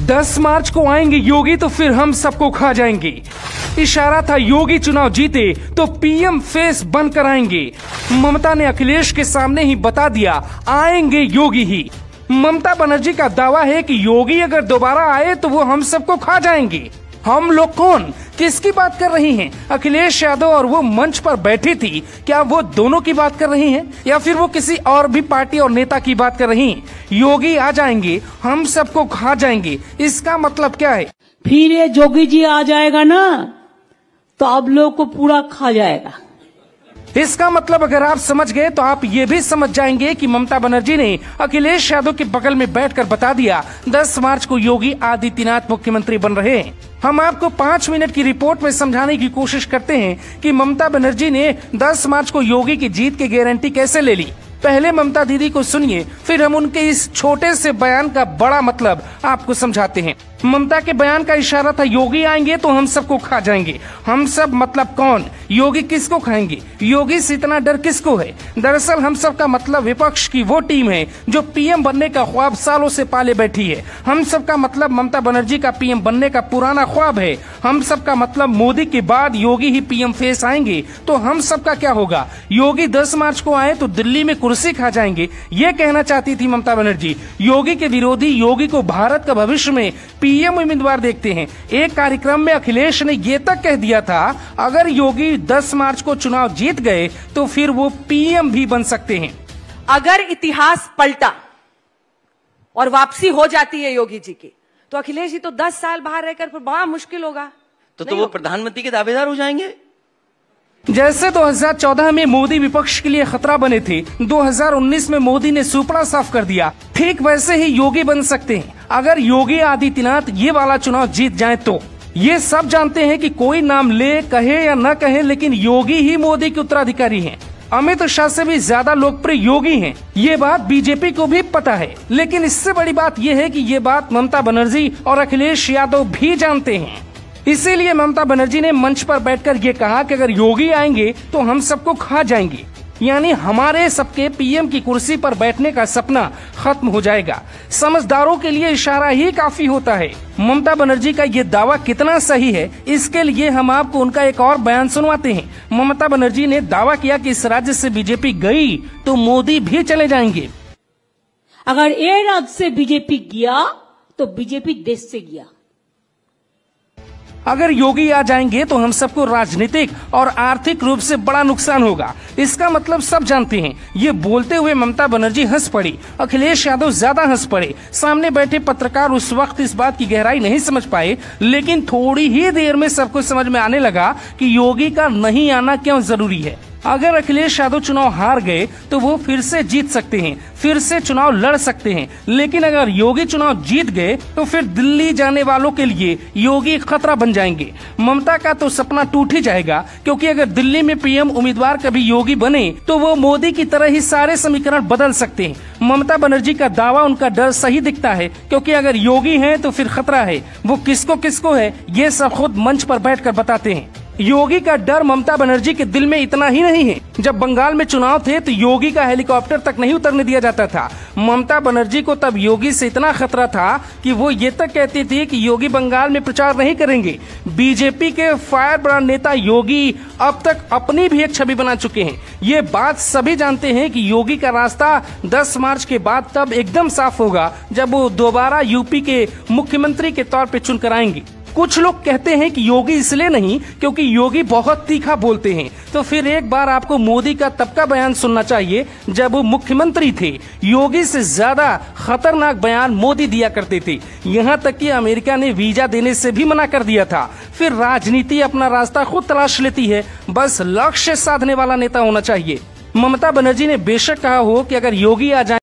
10 मार्च को आएंगे योगी तो फिर हम सबको खा जाएंगे। इशारा था योगी चुनाव जीते तो पीएम फेस बनकर आएंगे। ममता ने अखिलेश के सामने ही बता दिया आएंगे योगी ही। ममता बनर्जी का दावा है कि योगी अगर दोबारा आए तो वो हम सबको खा जाएंगे। हम लोग कौन, किसकी बात कर रही हैं? अखिलेश यादव और वो मंच पर बैठी थी, क्या वो दोनों की बात कर रही हैं या फिर वो किसी और भी पार्टी और नेता की बात कर रही हैं? योगी आ जाएंगे, हम सबको खा जाएंगे, इसका मतलब क्या है? फिर ये योगी जी आ जाएगा ना तो आप लोग को पूरा खा जाएगा। इसका मतलब अगर आप समझ गए तो आप ये भी समझ जाएंगे कि ममता बनर्जी ने अखिलेश यादव के बगल में बैठकर बता दिया 10 मार्च को योगी आदित्यनाथ मुख्यमंत्री बन रहे हैं। हम आपको 5 मिनट की रिपोर्ट में समझाने की कोशिश करते हैं कि ममता बनर्जी ने 10 मार्च को योगी की जीत की गारंटी कैसे ले ली। पहले ममता दीदी को सुनिए, फिर हम उनके इस छोटे से बयान का बड़ा मतलब आपको समझाते हैं। ममता के बयान का इशारा था योगी आएंगे तो हम सबको खा जाएंगे। हम सब मतलब कौन? योगी किसको खाएंगे? योगी से इतना डर किसको है? दरअसल हम सब का मतलब विपक्ष की वो टीम है जो पीएम बनने का ख्वाब सालों से पाले बैठी है। हम सब का मतलब ममता बनर्जी का पीएम बनने का पुराना ख्वाब है। हम सब का मतलब मोदी के बाद योगी ही पीएम फेस आएंगे तो हम सब का क्या होगा? योगी 10 मार्च को आए तो दिल्ली में कुर्सी खा जाएंगे, ये कहना चाहती थी ममता बनर्जी। योगी के विरोधी योगी को भारत का भविष्य में पीएम उम्मीदवार देखते हैं। एक कार्यक्रम में अखिलेश ने ये तक कह दिया था अगर योगी 10 मार्च को चुनाव जीत गए तो फिर वो पीएम भी बन सकते हैं। अगर इतिहास पलटा और वापसी हो जाती है योगी जी की तो अखिलेश जी तो 10 साल बाहर रहकर फिर बड़ा मुश्किल होगा। तो वो प्रधानमंत्री के दावेदार हो जाएंगे। जैसे 2014 में मोदी विपक्ष के लिए खतरा बने थे, 2019 में मोदी ने सुपड़ा साफ कर दिया, ठीक वैसे ही योगी बन सकते हैं अगर योगी आदित्यनाथ ये वाला चुनाव जीत जाए तो। ये सब जानते हैं कि कोई नाम ले, कहे या न कहे, लेकिन योगी ही मोदी के उत्तराधिकारी हैं। अमित शाह से भी ज्यादा लोकप्रिय योगी हैं। ये बात बीजेपी को भी पता है, लेकिन इससे बड़ी बात यह है कि ये बात ममता बनर्जी और अखिलेश यादव भी जानते हैं। इसीलिए ममता बनर्जी ने मंच पर बैठकर ये कहा कि अगर योगी आएंगे तो हम सबको खा जाएंगे, यानी हमारे सबके पीएम की कुर्सी पर बैठने का सपना खत्म हो जाएगा। समझदारों के लिए इशारा ही काफी होता है। ममता बनर्जी का ये दावा कितना सही है, इसके लिए हम आपको उनका एक और बयान सुनवाते हैं। ममता बनर्जी ने दावा किया कि इस राज्य से बीजेपी गई तो मोदी भी चले जाएंगे। अगर ये राज्य से बीजेपी गया तो बीजेपी देश से गया। अगर योगी आ जाएंगे तो हम सबको राजनीतिक और आर्थिक रूप से बड़ा नुकसान होगा। इसका मतलब सब जानते हैं। ये बोलते हुए ममता बनर्जी हंस पड़ी, अखिलेश यादव ज्यादा हंस पड़े। सामने बैठे पत्रकार उस वक्त इस बात की गहराई नहीं समझ पाए, लेकिन थोड़ी ही देर में सबको समझ में आने लगा कि योगी का नहीं आना क्यों जरूरी है। अगर अखिलेश यादव चुनाव हार गए तो वो फिर से जीत सकते हैं, फिर से चुनाव लड़ सकते हैं, लेकिन अगर योगी चुनाव जीत गए तो फिर दिल्ली जाने वालों के लिए योगी खतरा बन जाएंगे। ममता का तो सपना टूट ही जाएगा, क्योंकि अगर दिल्ली में पीएम उम्मीदवार कभी योगी बने तो वो मोदी की तरह ही सारे समीकरण बदल सकते हैं। ममता बनर्जी का दावा, उनका डर सही दिखता है, क्योंकि अगर योगी है तो फिर खतरा है। वो किसको किसको है ये सब खुद मंच पर बैठकर बताते हैं। योगी का डर ममता बनर्जी के दिल में इतना ही नहीं है। जब बंगाल में चुनाव थे तो योगी का हेलीकॉप्टर तक नहीं उतरने दिया जाता था। ममता बनर्जी को तब योगी से इतना खतरा था कि वो ये तक कहती थी कि योगी बंगाल में प्रचार नहीं करेंगे। बीजेपी के फायर ब्रांड नेता योगी अब तक अपनी भी एक छवि बना चुके हैं। ये बात सभी जानते हैं कि योगी का रास्ता 10 मार्च के बाद तब एकदम साफ होगा जब वो दोबारा यूपी के मुख्यमंत्री के तौर पे चुनकर आएंगे। कुछ लोग कहते हैं कि योगी इसलिए नहीं क्योंकि योगी बहुत तीखा बोलते हैं, तो फिर एक बार आपको मोदी का तब का बयान सुनना चाहिए जब वो मुख्यमंत्री थे। योगी से ज्यादा खतरनाक बयान मोदी दिया करते थे, यहाँ तक कि अमेरिका ने वीजा देने से भी मना कर दिया था। फिर राजनीति अपना रास्ता खुद तलाश लेती है, बस लक्ष्य साधने वाला नेता होना चाहिए। ममता बनर्जी ने बेशक कहा हो कि अगर योगी आ जाए